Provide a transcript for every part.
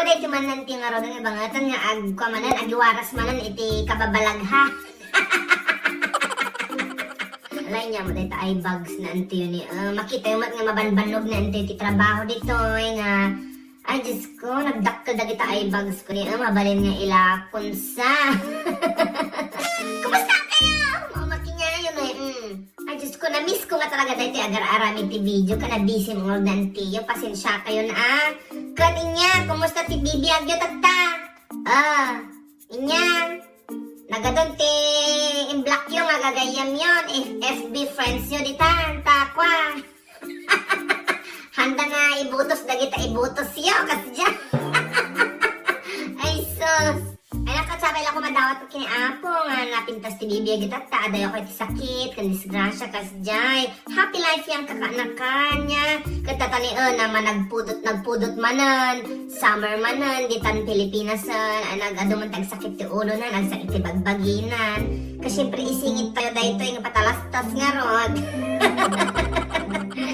Dahil mananti nga ron nga bangatan nga agkwamanan agiwaras manan iti kababalagha. Alay niya mo dito ay bags na anti yun makita yung nga mabanbanog na anti iti trabaho dito nga ay Diyos ko nagdakkel da kita ay bags ko niya mabalin nga ilakon sa. Kumusta kayo? Makinya na yun ay Diyos ko na-miss ko nga talaga dito agar-arami ti video ka na busy mo nga anti yung pasensya kayo na Kaninya, kumusta ti Bibi agyo tagta? Inya. Nagadon ti in-block yung agagayam yun. FB friends yun ditan, takwa. Handa nga ibutos, dagita ibutos yun, kasi dyan. Ay sus. Ay nakatsabay lang ko madawat ko kiniapo nga napintas ti Bibi agyo tagta. Aday ako iti sakit, kandisgrasya, kasi dyan. Happy life yung kakanakan niya. Katatanian naman nagpudot manan, summer manan, ditan Pilipinasan, nag-aduman tagsakit ti ulo na, nagsakit ti bagbaginan. Kasi syempre isingit tayo dahito yung patalastas nga rod.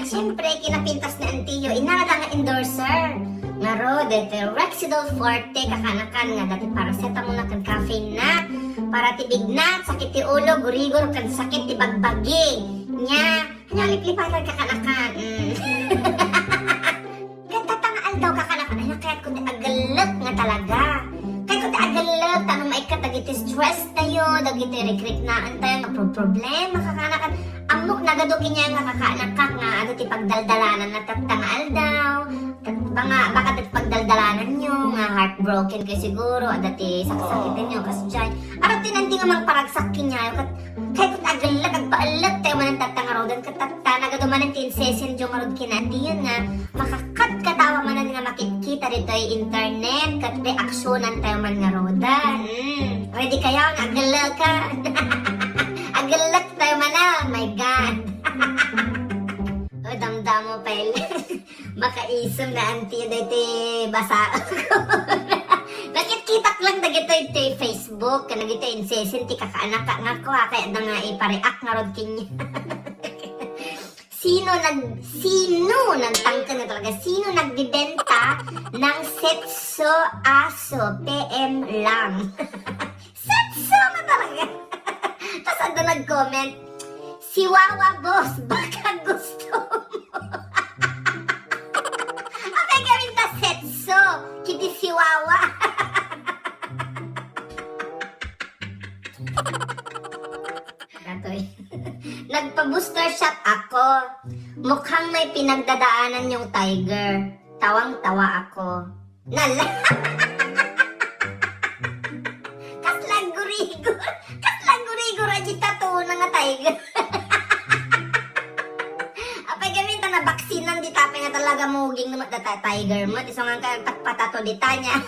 Syempre kinapintas na antiyo, inarada nga endorser. Nga rod, ito Rexidol Forte, kakanakan nga dati paracetamol na kan caffeine na, para tibig na, sakit ti ulo, gurigor, kan sakit ti bagbagi. Nya, nalip-lipatan kakanakan. Gatatangaal daw kakanakan. Ay, kaya kundi agalap nga talaga. Kaya kundi agalap, tanong maikat, dagiti stress tayo, dagiti regret na antayo, problema kakanakan. Amok nagadukin niya nga kakanakan nga, ano ti pagdaldalanan na tatangaal daw. Baka dati pagdaldalanan nyo, nga heartbroken kayo siguro, dati saksakitin nyo, kasi dyan. Araw tinanti nga mang paragsakin niya, kaya kung agalak, agpaalat tayo man ang tatangarodan, katata, nagaduman ang tinsesen dyan nga rod kinandi yun nga, makakat katawa man nga makikita dito ay internet, kat reaksyonan tayo man nga rodan. Ready kayo nga agalak ka? Agalak tayo man na, my God. O, damdam mo pa makaisom na anti dito basa ako. Nakikita lang na gito ito Facebook, na gito incessant, kakaanak ka nga ko ha, kaya na nga ipareact nga rod kinya. Sino nagtangka na talaga, sino nagbibenta ng setso aso, PM lang. Setso na talaga. Tapos ando nag-comment, si Wawa boss, baka gusto mo. Abay gawin ta setso, kiti si Wawa. Katoy. Nagpa-booster shot ako. Mukhang may pinagdadaanan yung tiger. Tawang-tawa ako. Nala! Kaslang gurigor agita to na nga tiger. Apay gamin ta na baksinan di tapay nga talaga muging naman data tiger mo. Iso nga ka patato di tanya.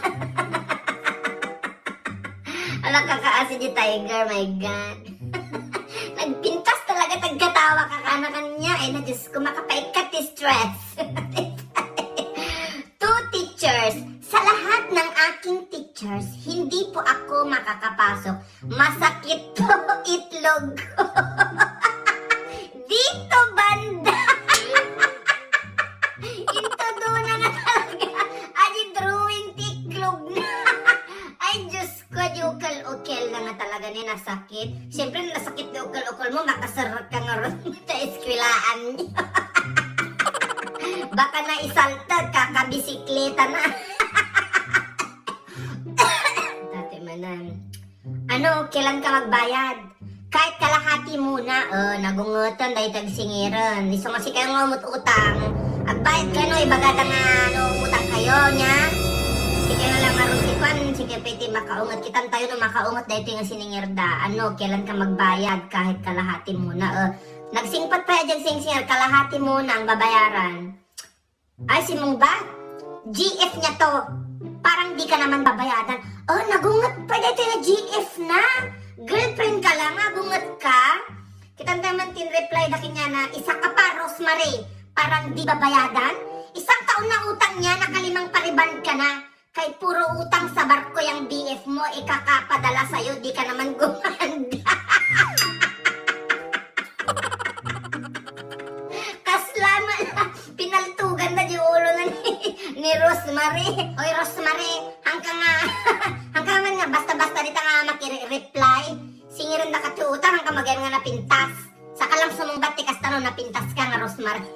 Alam kakaasi di tiger, my God. Nagpintas talaga tagkatawa kakanakan niya. Ay na Diyos ko, makapaikat ti stress. Two teachers. Sa lahat ng aking teachers, hindi po ako makakapasok. Masakit po itlog ko. Dito banda. Ito doon na nga talaga. Adi drawing tiklog na. Ay Diyos ko, di ukal-ukal na nga talaga niya nasakit. Siyempre nasakit na ukal-ukal mo, makasarat ka nga ron sa eskwilaan niya. Baka na isaltad, kakabisikleta na. Dati manan. Ano, kailan ka magbayad? Kahit kalahati muna, nagungutan dahil tagsingiran. Iso nga si kayo nga umut-utang. Agbayad ka no, ibagada nga utang kayo niya. Sige na lang maroon si Juan, sige pwede makaungat. Kitan tayo no makaungat dahil ito yung siningirda. Ano, kailan ka magbayad kahit kalahati muna. Nagsingpat pa dyan sing-singer, kalahati muna ang babayaran. Ay, si mong ba? GF niya to. Parang di ka naman babayadan. Nagungat pa dito na GF dakin niya na isa ka pa, Rosemary. Parang di babayadan. Isang taon na utang niya, nakalimang pariban ka na. Kay puro utang sa barko yung BF mo, ikakapadala sa'yo, di ka naman gumanda. Kaslama na, pinaltugan na yung ulo na ni Rosemary. Oy, Rosemary, hanggang man nga, basta-basta dito nga makireply. Singirin na katuutang hanggang magayon nga napintas. Saka lang sumumbat, tikas tanong napintas ka nga, Rosemary.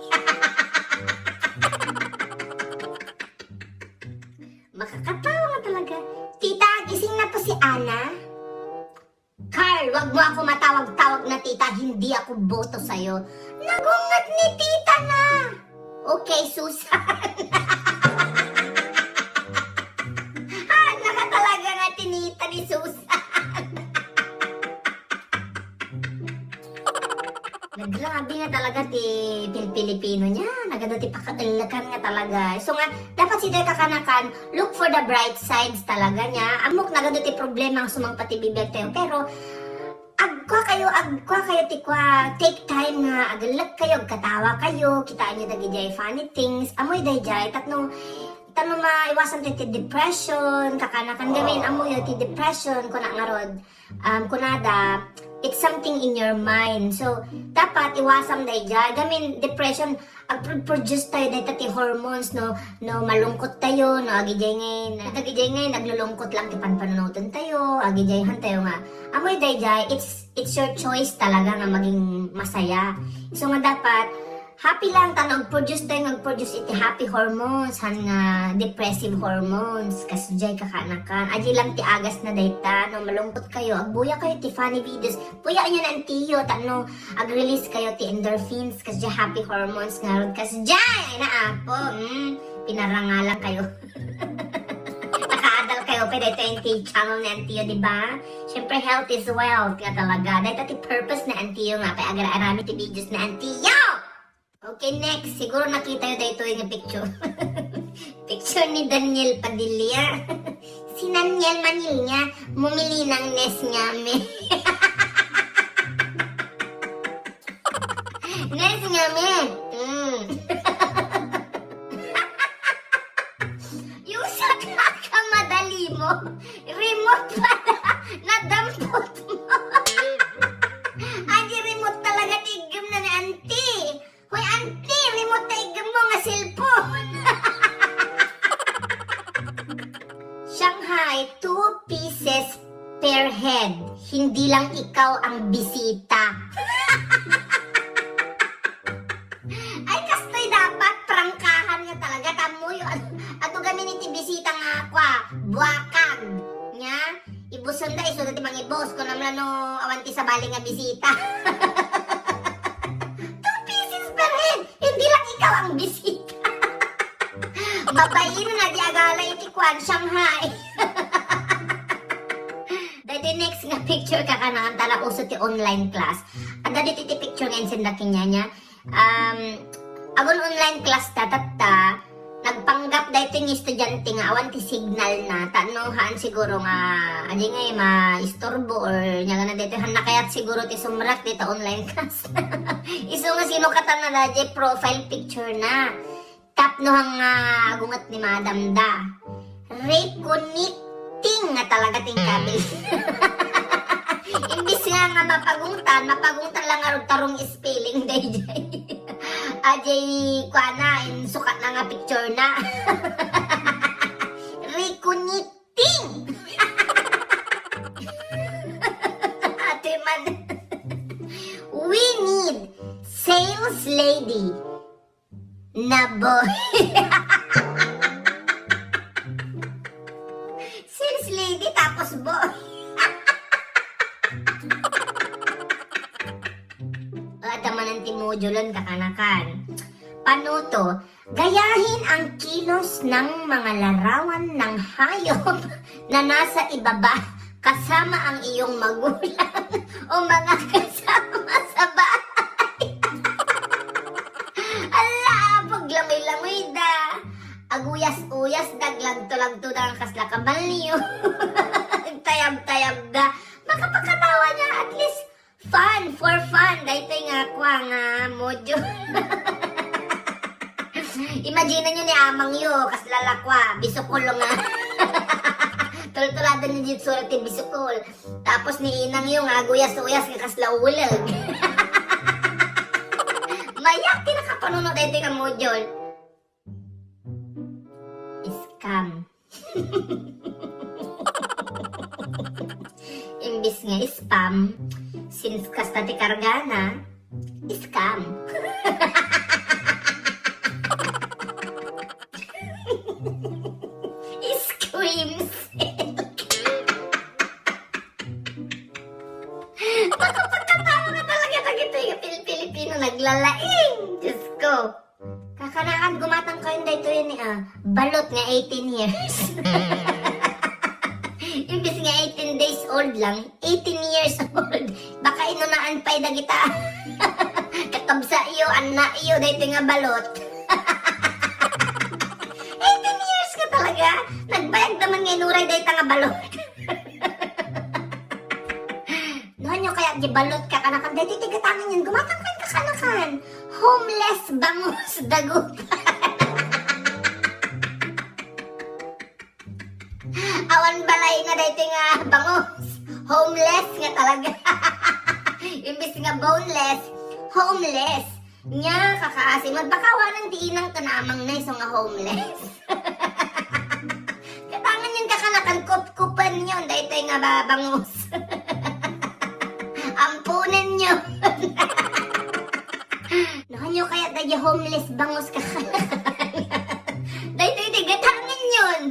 Makakatawa nga talaga. Tita, gising na po si Ana. Carl, wag mo ako matawag-tawag na tita. Hindi ako boto sa'yo. Nagungat ni tita na. Okay, Susan. Naka talaga nga tinita ni Susan. Grabe nga talaga ti Pilipino niya. Nagano ti pakadalakan nga talaga. So nga, dapat si Day kakanakan, look for the bright sides talaga niya. Amok nagano ti problema ang sumang pati bibig tayo. Pero, agkwa kayo ti kwa, take time nga, agalak kayo, katawa kayo, kitaan niyo dagi jay funny things. Amoy day jay, tatno maiwasan ti depression, kakanakan gamin, amoy ti depression, kuna nga rod, kunada, it's something in your mind. So, dapat iwasan day jay. Gamin, depression, ag-produce tayo day tati hormones, no malungkot tayo, no agijay ngayon, naglulungkot lang kipan panunutan tayo, agijayhan tayo nga. Amoy day jay, it's your choice talaga nga maging masaya. So nga dapat, happy lang tayo, mag-produce iti happy hormones, han nga depressive hormones, kasi jay kakanakan. Aji lang ti agas na dayta, no malungkot kayo, agbuya kayo ti funny videos, puya nyo na ang tiyo, tano, ag-release kayo ti endorphins, kasi jay happy hormones nga ron, kasi jay, ay na apo, pinarangalan kayo. Nakaadal kayo, pwede ito yung channel na ang tiyo, diba? Siyempre, health is wealth nga talaga. Dahil ito purpose na ang tiyo nga, kaya agar-arami ti videos na ang tiyo! Okay, next. Siguro nakita nyo dito yung picture. Picture ni Daniel Padilla. Si Daniel Manilya, bumili ng Nes Ngame. Nes Ngame. Yung sa kakamadali mo, remote pala, nadampot mo. Aji remote talaga tigam na ni auntie. Hoy, auntie, remote na igam mo nga cellphone. Shanghai, 2 pieces per head. Hindi lang ikaw ang bisita. Ay, kastoy dapat, prangkahan nga talaga. Tamo yun. Ato gamin iti bisita nga kwa, buwakag. Nga, ibuson da, iso dati mga ibos. Kung naman no, awanti sa bali nga bisita. Hindi lang ikaw ang bisita. Mabayin na di agala iti kwan, Shanghai. Dahil next nga picture kakanakan tala uso ti online class. Ang dati ti picture nga insendakin niya. Agon online class tatatta, nagpanggap dahil ting estudyante nga awan ti signal na tanuhan siguro nga adi nga ma-istorbo or nya nga na dito han nakayat siguro ti sumrak dito online class. Iso nga sino katan na dadi profile picture na. Tap no hang agungat ni Madam da. Reconnecting nga talaga ting kabil. Imbis nga mapagungtan lang nga tarong spelling day. Ajay kwa na, sukat na nga picture na. Reconnecting! Ate man. We need sales lady na boy. Sales lady tapos boy. Ataman ang timodulon kakanakan. Panuto, gayahin ang kilos ng mga larawan ng hayop na nasa ibaba kasama ang iyong magulang o mga kasama sa bahay. Ala, paglamay-lamay da. Aguyas-uyas, daglagto-lagto da ang kaslakamal niyo. Tayab-tayab da. Makapagkatawa niya at least For fun. Dahito nga kwa nga modyo. Imagine nyo ni amang yo, kas lalakwa, bisukol nga. Tultulado ni Jitsura ti bisukol. Tapos ni inang yo nga, guyas-uyas nga kas laulag. Mayak, tinakapanunod dahito nga modyo. Scam. Imbis nga spam, since kasta ti kargana, scam. Scream silk. Nakapagkatawa ka talaga na gito yung Pilipino naglalaing. Diyos ko. Kakanakan gumatang kayo na ito yun balot nga 18 years. Imbis nga 18 days old lang, 18 years old. Baka inunaan pa'y na kita. Kakabsa iyo, anak iyo, dahito nga balot. 18 years ka talaga? Nagbayag naman nga inuray dahito nga balot. Noon nyo kaya gibalot ka kanakan, dahito tigatangan yun, gumatang kayo kakanakan. Homeless bangus dagutan. Awan balay nga dahito nga bangus. Homeless nga talaga. Imbis nga boneless, homeless. Nya kakaasimod. Baka wanang diinang kanamang na iso nga homeless. Katangan yun kakanakan, kup-kupan yun. Dahito nga bangus. Ampunin nyo. Nahan nyo kaya tayo homeless bangus kakanakan. Dahito tigatangan yun.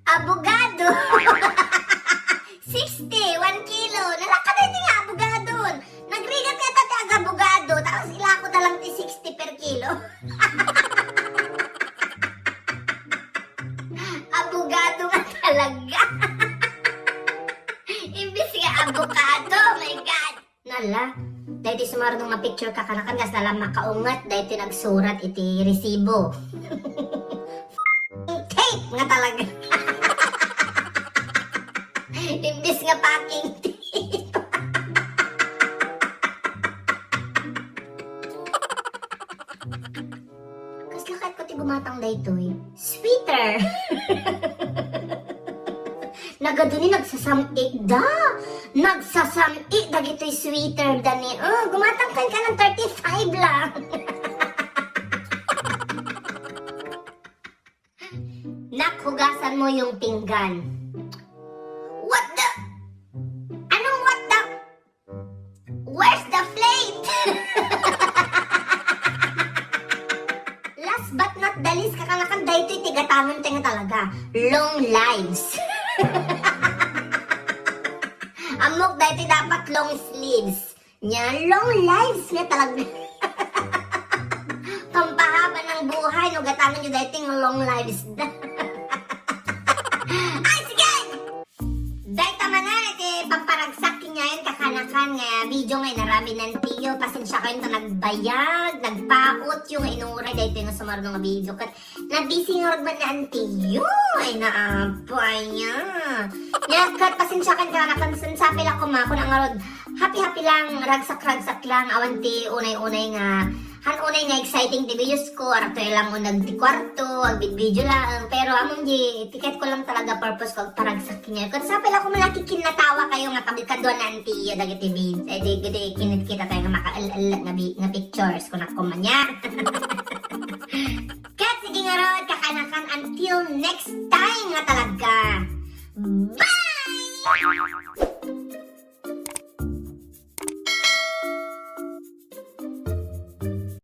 Abogado. 60, 1 kilo. Nalakad din nga abogado. Nagrigat ka tayo abogado. Tapos ilako na lang ti 60 per kilo. Abogado nga talaga. Imbis nga abogado. My God. Nala. Dahil di sumarong nga picture kakanakan. Gas nalang makaungat. Dahil ti nagsurat iti resibo. Tape nga talaga. Imbis nga packing tape. Kas lakat ko ti gumatang dayto sweeter. Nagaduni nagsasamik da. Nagsasamik dagito'y sweeter dani. Gumatang ka ng 35 lang. Nakhugasan mo yung pinggan. What the? Anong what the? Where's the plate? Last but not the least, kakanakan dayto'y tigatangan tayo talaga. Long lives. Amok dayto'y dapat long sleeves. Nya, long lives nga talaga. Pampahaba ng buhay, no gatangan nyo dayto'y long lives. Ay, sige! Dahil tama na, pamparagsak niya yun kakanakan nga video ngayon narami ng tiyo. Pasensya kayo ito nagbayag, nagpaot yung inuray. Dahil ito yung sumarong nga video. Kat nabisi nga ragman na ang tiyo. Ay, naapay niya. Kat pasensya kayo kakanakan. Sansapil ako ko na nga rod. Happy-happy lang, ragsak-ragsak lang. Awanti, unay-unay nga. Unay nga exciting ti videos ko. Arak tayo lang unag ti kwarto, ag video lang. Pero among di, tiket ko lang talaga purpose ko paragsak niya. Kung sapil ako malaki kinatawa kayo nga kabikadwa na antiyo dagiti videos. Eh di kinit kita tayo nga maka-al nga pictures kung nakumanya. Kaya sige nga rod, kakanakan until next time nga talaga. Bye!